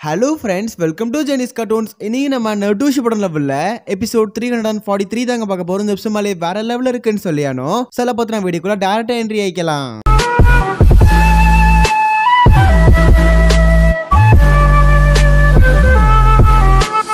Hello friends, welcome to Jenny's Cartoons. இன்னைக்கு நம்ம நடு ஷிபடன் லெவல்ல எபிசோட் 343 தாங்க பார்க்க போறோம். இந்த எபிசோட்ல வேற லெவல்ல இருக்குன்னு சொல்லியானோ சில பத்தின வீடியோக்குள்ள டைரக்டா என்ட்ரி ஆயிக்கலாம்.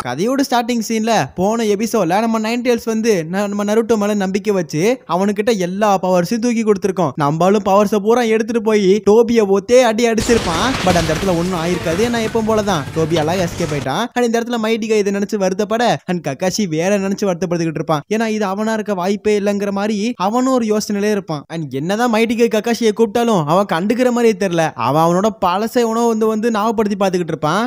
கதையோட ஸ்டார்டிங் சீன்ல போன எபிசோட்ல நம்ம நைன் டேல்ஸ் வந்து நம்ம நருட்டோ மேல நம்பிக்கை வச்சு அவனுக்கிட்ட எல்லா பவர்ஸையும் தூக்கி கொடுத்துருக்கோம். நம்மளும் பவர்ஸை பூரா எடுத்துட்டு போய் டோபியை ஒத்தே அடி அடிச்சிருப்பான். பட் அந்த இடத்துல ஒன்னும் ஆயிருக்காது. நான் எப்பவும் போலதான் டோபியாலாம் எஸ்கேப் ஆயிட்டான். அண்ட் இந்த இடத்துல மைட்டிகா இதை நினைச்சு வருத்தப்பட அண்ட் கக்காஷி வேற நினைச்சு வருத்தப்படுத்திக்கிட்டு இருப்பான். ஏன்னா இது அவனா இருக்க வாய்ப்பே இல்லைங்கிற மாதிரி அவனும் ஒரு யோசனையிலே இருப்பான். அண்ட் என்னதான் மைட்டிகா கக்காஷியை கூப்பிட்டாலும் அவன் கண்டுக்கிற மாதிரியே தெரியல. அவனோட பழசை உணவு வந்து ஞாபகப்படுத்தி பார்த்துக்கிட்டு இருப்பான்.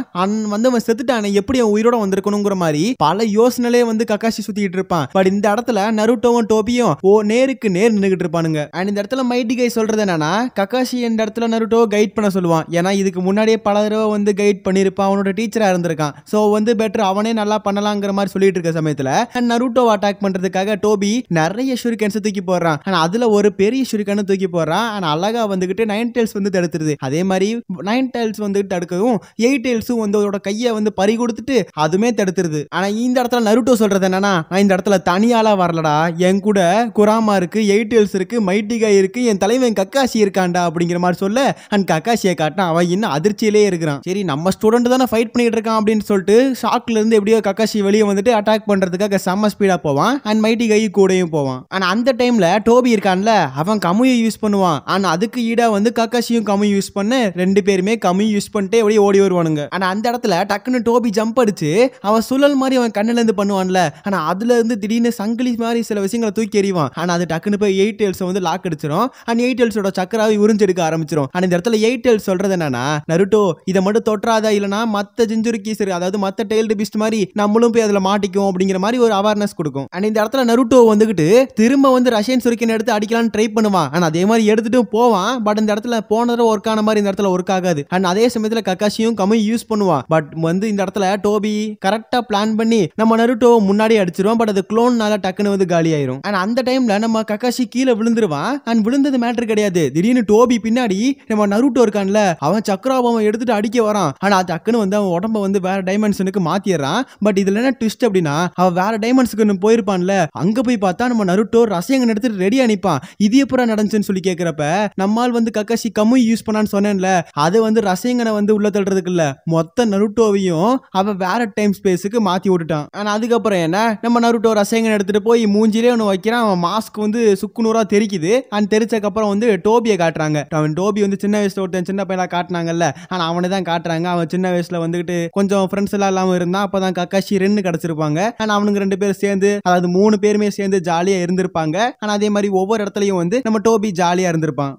அவன் செத்துட்டானே, எப்படி அவன் உயிரோட வந்திருக்கும் மாதிரி பல யோசனையிலே வந்து கக்காஷி சுத்திட்டு இருப்பான். பட் இந்த இடத்துல நருட்டோவும் டோபியும் நேருக்கு நேர் நின்னுகிட்டு இருப்பானுங்க. அண்ட் இந்த இடத்துல மைட்டிகை சொல்றது என்னன்னா, கக்காஷி இந்த இடத்துல நருட்டோ கைட் பண்ண சொல்லுவான். ஏன்னா இதுக்கு முன்னாடியே பல தடவை வந்து கைட் பண்ணிருப்பான், அவனோட டீச்சரா இருந்திருக்கான். சோ வந்து பெட்டர் அவனே நல்லா பண்ணலாங்கிற மாதிரி சொல்லிட்டு இருக்க சமயத்துல நருட்டோ அட்டாக் பண்றதுக்காக டோபி நிறைய ஷூரிகன்ஸ் தூக்கி போடுறான். ஆனா அதுல ஒரு பெரிய ஷூரிகன் தூக்கி போடுறான். ஆனா அழகா வந்துகிட்டு நைன் டேல்ஸ் வந்து தடுத்துருது. அதே மாதிரி நைன் டேல்ஸ் வந்து தடுக்கவும் எயிட் டேல்ஸும் வந்து அதோட கையை வந்து பறி கொடுத்துட்டு அதுமே தடுத்துருது. ஆனா இந்த இடத்துல நருட்டோ சொல்றது என்னன்னா, நான் இந்த இடத்துல தனியாலா வரலடா, என் கூட குராமா இருக்கு, எயிட் டேல்ஸ் இருக்கு, மைட்டிகா இருக்கு, என் தலைவன் கக்காஷி இருக்காண்டா அப்படிங்கிற மாதிரி சொல்ல அண்ட் கக்காஷியை காட்டினா அவன் இன்னும் அதிர்ச்சியிலே இருக்கிறான். சரி நம்ம ஸ்டூடெண்ட் தானே ஃபைட் பண்ணிட்டு இருக்கான் அப்படின்னு சொல்லிட்டு ஷாக்ல இருந்து எப்படியோ கக்காஷி வெளியே வந்துட்டு அட்டாக் பண்றதுக்காக செம்ம ஸ்பீடா போவான். அண்ட் மைட்டிகை கூடயும் போவான். ஆனா அந்த டைம்ல டோபி இருக்கான்ல, அவன் கமுயை யூஸ் பண்ணுவான். ஆனா அதுக்கு ஈடா வந்து கக்காஷியும் கமு யூஸ் பண்ண ரெண்டு பேருமே கமு யூஸ் பண்ணிட்டு அப்படியே ஓடி வருவானுங்க. ஆனா அந்த இடத்துல டக்குன்னு டோபி ஜம்ப் அடிச்சு அவன் சுழல் மாதிரி அவன் கண்ணுல இருந்து பண்ணுவான்ல, ஆனா அதுல இருந்து திடீர்னு சங்கிலி மாதிரி சில விஷயங்களை தூக்கி எறிவான். ஆனா அது டக்குன்னு போய் எயிட் டேல்ஸ் வந்து லாக் அடிச்சிடும். அண்ட் எயிட் டேல்ஸோட சக்கராவை உறிஞ்செடுக்க ஆரம்பிச்சிடும். அண்ட் இந்த இடத்துல எயிட் டேல்ஸ் சொல்றது என்னன்னா, நருட்டோ இதை மட்டும் தொற்றாதா, இல்லனா மத்த ஜிஞ்சுரிக்கீஸ் அதாவது மத்த டெய்ல்டு பீஸ்ட் மாதிரி நம்மளும் போய் அதுல மாட்டிக்கும் அப்படிங்கிற மாதிரி ஒரு அவேர்னஸ் கொடுக்கும். அண்ட் இந்த இடத்துல நருட்டோ வந்துகிட்டு திரும்ப வந்து ரஷ்யன் சுரிக்கன் எடுத்து அடிக்கலாம்னு ட்ரை பண்ணுவான். ஆனா அதே மாதிரி எடுத்துட்டு போவான். பட் இந்த இடத்துல போன தடவை ஒர்க் ஆன மாதிரி இந்த இடத்துல ஒர்க் ஆகாது. அண்ட் அதே சமயத்துல கக்காஷியும் கமு யூஸ் பண்ணுவான். பட் வந்து இந்த இடத்துல டோபி கரெக்டா பிளான் பண்ணி நம்ம நருட்டோ முன்னாடி அடிச்சிருவோம். பட் அது க்ளோன்னால டக்குன்னு வந்து காலி ஆயிரும். அண்ட் அந்த டைம்ல நம்ம கக்காஷி கீழே விழுந்துருவான். அண்ட் விழுந்தது மேட்டர் கிடையாது. திடீர்னு டோபி பின்னாடி நம்ம நருட்டோ இருக்கான்ல, அவன் சக்கராவை எடுத்துட்டு அடிக்க வரான். ஆனா டக்குன்னு வந்து அவன் உடம்ப வந்து வேற டைமென்ஷனுக்கு மாத்திடுறான். பட் இதுல என்ன ட்விஸ்ட் அப்படின்னா, அவன் வேற டைமென்ஷனுக்கு போயிருப்பான்ல, அங்க போய் பார்த்தா நம்ம நருட்டோ ரசயங்கன் எடுத்துட்டு ரெடி அனுப்பான். இது எப்பறம் நடந்துச்சுன்னு சொல்லி கேட்கிறப்ப நம்மால் வந்து கக்காஷி கமு யூஸ் பண்ணான்னு சொன்னேன்ல, அது வந்து ரசயங்கனை வந்து உள்ள தள்ளுறதுக்கு இல்ல, மொத்த நருட்டோவையும் அவன் வேற டைம் ஸ்பேஸுக்கு மாத்தி விட்டுட்டான். ஆனா அதுக்கப்புறம் என்ன, நம்ம நருட்டோ ரசயங்கன் எடுத்துட்டு போய் மூஞ்சிலே ஒன்று வைக்கிறான். அவன் மாஸ்க் வந்து சுக்குநூறா தெரிக்குது. அண்ட் தெரிச்சக்கு அப்புறம் வந்து டோபியை காட்டுறாங்க. அவன் டோபி வந்து சின்ன வயசுல ஒருத்தன் சின்ன பையனா காட்டினாங்கல்ல, ஆனா அவனை தான் காட்டுறாங்க. அவன் சின்ன வயசுல வந்துகிட்டு கொஞ்சம் ஃப்ரெண்ட்ஸ் எல்லாம் இல்லாம இருந்தான். அப்பதான் கக்காஷி ரெண்டு கிடைச்சிருப்பாங்க. ஆனா அவனுக்கு ரெண்டு பேரும் சேர்ந்து, அதாவது மூணு பேருமே சேர்ந்து ஜாலியா இருந்திருப்பாங்க. ஆனா அதே மாதிரி ஒவ்வொரு இடத்துலயும் வந்து நம்ம டோபி ஜாலியா இருந்திருப்பான்.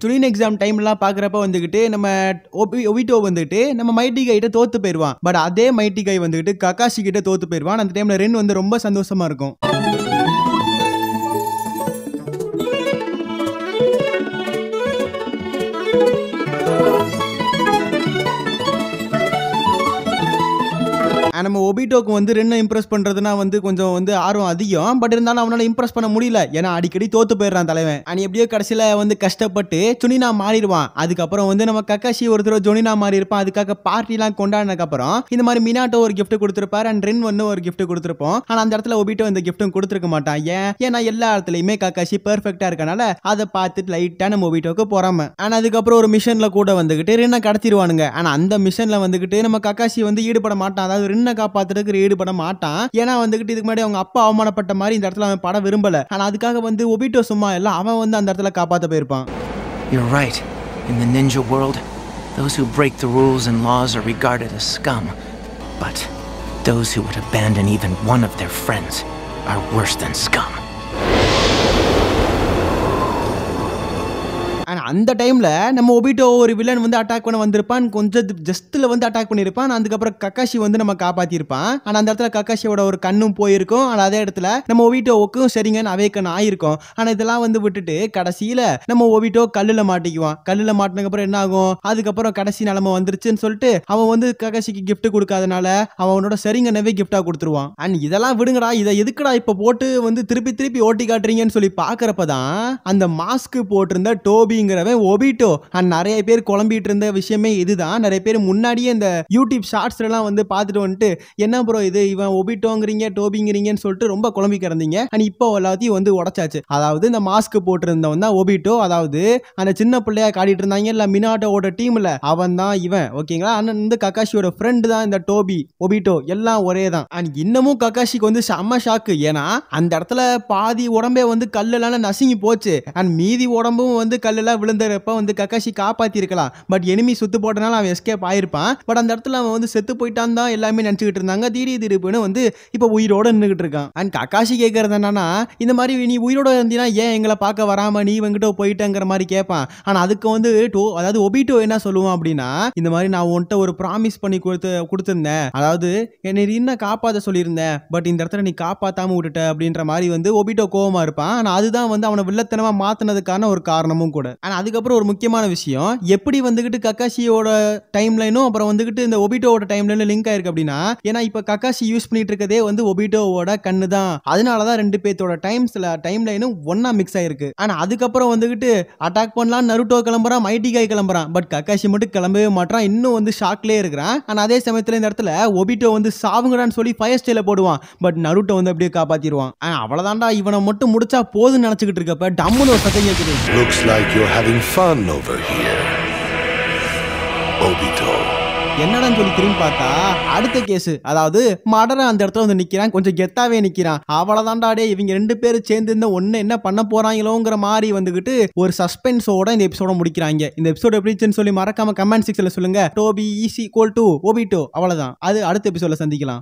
துணின் எக்ஸாம் டைம்லாம் பாக்குறப்ப வந்துகிட்டு நம்ம ஒபிட்டோ வந்துட்டு நம்ம மைட்டிகை கிட்ட தோத்து போயிருவான். பட் அதே மைட்டிகை வந்துகிட்டு கக்காஷி கிட்ட தோத்து போயிருவான். அந்த டைம்ல ரென் வந்து ரொம்ப சந்தோஷமா இருக்கும். நம்ம ஒபிட்டோக்கு வந்து ரென்னை இம்ப்ரெஸ் பண்றதுனா வந்து கொஞ்சம் வந்து ஆர்வம் அதிகம். பட் இருந்தாலும் அவனால இம்ப்ரெஸ் பண்ண முடியல. ஏன்னா அடிக்கடி தோத்து போயிடுறான் தலைவன். அண்ட் எப்படியோ கடைசியில வந்து கஷ்டப்பட்டு சுனினா மாறிடுவான். அதுக்கப்புறம் வந்து நம்ம கக்காஷி ஒருத்தர் ஜொனினா மாறி இருப்பான். அதுக்காக பார்ட்டி எல்லாம் கொண்டாடினதுக்கு அப்புறம் இந்த மாதிரி மினாட்டோ ஒரு கிஃப்ட் கொடுத்திருப்பாரு. அண்ட் ரென் வந்து ஒரு கிஃப்ட் கொடுத்திருப்போம். ஆனா அந்த இடத்துல ஒபிட்டோ இந்த கிஃப்ட்டும் கொடுத்திருக்க மாட்டான். ஏன்னா எல்லா இடத்துலயுமே கக்காஷி பெர்ஃபெக்ட்டா இருக்கனால அதை பார்த்துட்டு லைட்டா நம்ம ஒபிட்டோக்கு போறாம. ஆனா அதுக்கப்புறம் ஒரு மிஷன்ல கூட வந்துகிட்டு ரென்னை கடத்திடுவானுங்க. ஆனா அந்த மிஷன்ல வந்துகிட்டு நம்ம கக்காஷி வந்து ஈடுபட மாட்டான். அதாவது ரென்னை காப்பாத்துறதுக்கு ஈடுபட மாட்டான். ஏன்னா வந்துகிட்டு இதுக்கு முன்னாடி அவங்க அப்பா அவமானப்பட்ட மாதிரி இந்த இடத்துல அவன் பட விரும்பல. ஆனா அதுக்காக வந்து ஒபிட்டோ சும்மா இல்ல, அவன் வந்து அந்த இடத்துல காப்பாத்த போயிருப்பான். You're right. In the ninja world, those who break the rules and laws are regarded as scum. But those who would abandon even one of their friends are worse than scum. அந்த டைம்ல நம்ம Obito ஒரு villain வந்து attack பண்ண வந்திருப்பான், கொஞ்சம் ஜஸ்ட்ல வந்து attack பண்ணிருப்பான். அதுக்கப்புறம் கக்காஷி வந்து நம்ம காப்பாத்திருப்பான். ஆனா அந்த இடத்துல கக்காஷியோட ஒரு கண்ணும் போயிருக்கும். ஆனா அதே இடத்துல நம்ம ஒபிட்டோவுக்கும் சரிங்கன்னு அவேக்கன் ஆயிருக்கும். ஆனா இதெல்லாம் வந்து விட்டுட்டு கடைசியில நம்ம ஒபிட்டோ கல்லுல மாட்டிக்குவான். கல்லுல மாட்டினதுக்கு அப்புறம் என்ன ஆகும், அதுக்கப்புறம் கடைசி நிலைமை வந்துருச்சுன்னு சொல்லிட்டு அவன் வந்து கக்காஷிக்கு கிஃப்ட் கொடுக்காதனால அவனோட சரிங்கனவே கிஃப்டா கொடுத்துருவான். அண்ட் இதெல்லாம் விடுங்கடா, இதை எதுக்குடா இப்ப போட்டு வந்து திருப்பி திருப்பி ஓட்டி காட்டுறீங்கன்னு சொல்லி பாக்குறப்பதான் அந்த மாஸ்க் போட்டிருந்த டோபிங்கிறவன் ஒபிட்டோ. அண்ட் நிறைய பேர் குழம்பிட்டு இருந்த விஷயமே இதுதான். நிறைய பேர் முன்னாடியே இந்த யூடியூப் ஷார்ட்ஸ்ல எல்லாம் வந்து பார்த்துட்டு வந்துட்டு என்ன ப்ரோ இது, இவன் ஒபிட்டோங்கிறீங்க டோபிங்கிறீங்கன்னு சொல்லிட்டு ரொம்ப குழம்பி கிடந்தீங்க. அண்ட் இப்போ எல்லாத்தையும் வந்து உடைச்சாச்சு. அதாவது இந்த மாஸ்க் போட்டிருந்தவன் தான் ஒபிட்டோ. அதாவது அந்த சின்ன பிள்ளையா காட்டிட்டு இருந்தாங்க இல்ல மினாட்டோட டீம்ல, அவன் தான் இவன். ஓகேங்களா? அண்ணன் வந்து கக்காஷியோட ஃப்ரெண்ட் தான் இந்த டோபி, ஒபிட்டோ எல்லாம் ஒரே தான். அண்ட் இன்னமும் கக்காஷிக்கு வந்து செம்ம ஷாக்கு. ஏன்னா அந்த இடத்துல பாதி உடம்பே வந்து கல்லெல்லாம் நசுங்கி போச்சு. அண்ட் மீதி உடம்பும் வந்து கல்லெல்லாம் விழுந்தப்ப வந்து கக்காஷி காப்பாத்தி இருக்கலாம். பட் எனிமி சுத்து போட்டனால அவன் எஸ்கேப் ஆயிருப்பான். பட் அந்த இடத்துல அவன் வந்து செத்து போயிட்டான் தான் எல்லாமே நினைச்சுக்கிட்டு இருந்தாங்க. திடீர்னு வந்து இப்ப உயிரோட நின்றுகிட்டு இருக்கான். அண்ட் கக்காஷி கேட்கறது என்னன்னா, இந்த மாதிரி நீ உயிரோட இருந்தீனா ஏன் எங்களை பார்க்க வராம நீ வந்துட்டு போயிட்டங்கிற மாதிரி கேட்பான். ஆனா அதுக்கு வந்து அதாவது ஒபிட்டோ என்ன சொல்லுவான் அப்படின்னா, இந்த மாதிரி நான் உன்கிட்ட ஒரு ப்ராமிஸ் பண்ணி கொடுத்திருந்தேன், அதாவது என்னை இன்னும் காப்பாற்ற சொல்லியிருந்தேன், பட் இந்த இடத்துல நீ காப்பாத்தாம விட்டுட்ட அப்படின்ற மாதிரி வந்து ஒபிட்டோ கோவமா இருப்பான். ஆனா அதுதான் வந்து அவனை வில்லத்தனமா மாத்தினதுக்கான ஒரு காரணமும் கூட. ஆனா அதுக்கப்புறம் ஒரு முக்கியமான விஷயம், எப்படி வந்துகிட்டு கக்காஷியோட டைம் லைனும் அப்புறம் வந்துகிட்டு இந்த ஒபிட்டோவோட டைம் லைனும் லிங்க் ஆயிருக்கு அப்படின்னா, ஏன்னா இப்ப கக்காஷி யூஸ் பண்ணிட்டு இருக்கதே வந்து ஒபிட்டோவோட கண்ணு தான். அதனாலதான் ரெண்டு பேத்தோட டைம் லைனும் ஒன்னா மிக்ஸ் ஆயிருக்கு. ஆனா அதுக்கப்புறம் வந்துகிட்டு அட்டாக் பண்ணலாம் நருட்டோ கிளம்புறான், மைட்டி காய் கிளம்புறான். பட் கக்காஷி மட்டும் கிளம்பவே மாட்டான், இன்னும் வந்து ஷாக்லயே இருக்கிறான். ஆனா அதே சமயத்துல இந்த இடத்துல ஒபிட்டோ வந்து சாவுங்கடான்னு சொல்லி ஃபயர் ஸ்டைல போடுவான். பட் நருட்டோ வந்து அப்படியே காப்பாத்திடுவான். அவ்வளவுதான்டா, இவனை மட்டும் முடிச்சா போதுன்னு நினைச்சுக்கிட்டு இருக்கப்ப டம்முன்னு ஒரு சத்தம் கேக்குது. Looks like you're having fun over here, Obito. என்னடான்னு சொல்லி திரும்பி பார்த்தா அடுத்த கேஸ், அதாவது மடரன் அந்த இடத்துல வந்து நிக்கிறான், கொஞ்சம் கெத்தாவே நிக்கிறான். அவ்வளவுதான்டாடே, இவங்க ரெண்டு பேரும் சேர்ந்து இந்த ஒண்ணு என்ன பண்ண போறாங்களோங்கிற மாதிரி வந்துகிட்டு ஒரு சஸ்பென்ஸோட இந்த எபிசோட முடிக்கிறாங்க. இந்த எபிசோட் எப்படின்னு சொல்லி மறக்காம கமெண்ட் செக்ஷன்ல சொல்லுங்க. Tobi is equal to Obito. அவ்வளவுதான், அது அடுத்த எபிசோட்ல சந்திக்கலாம்.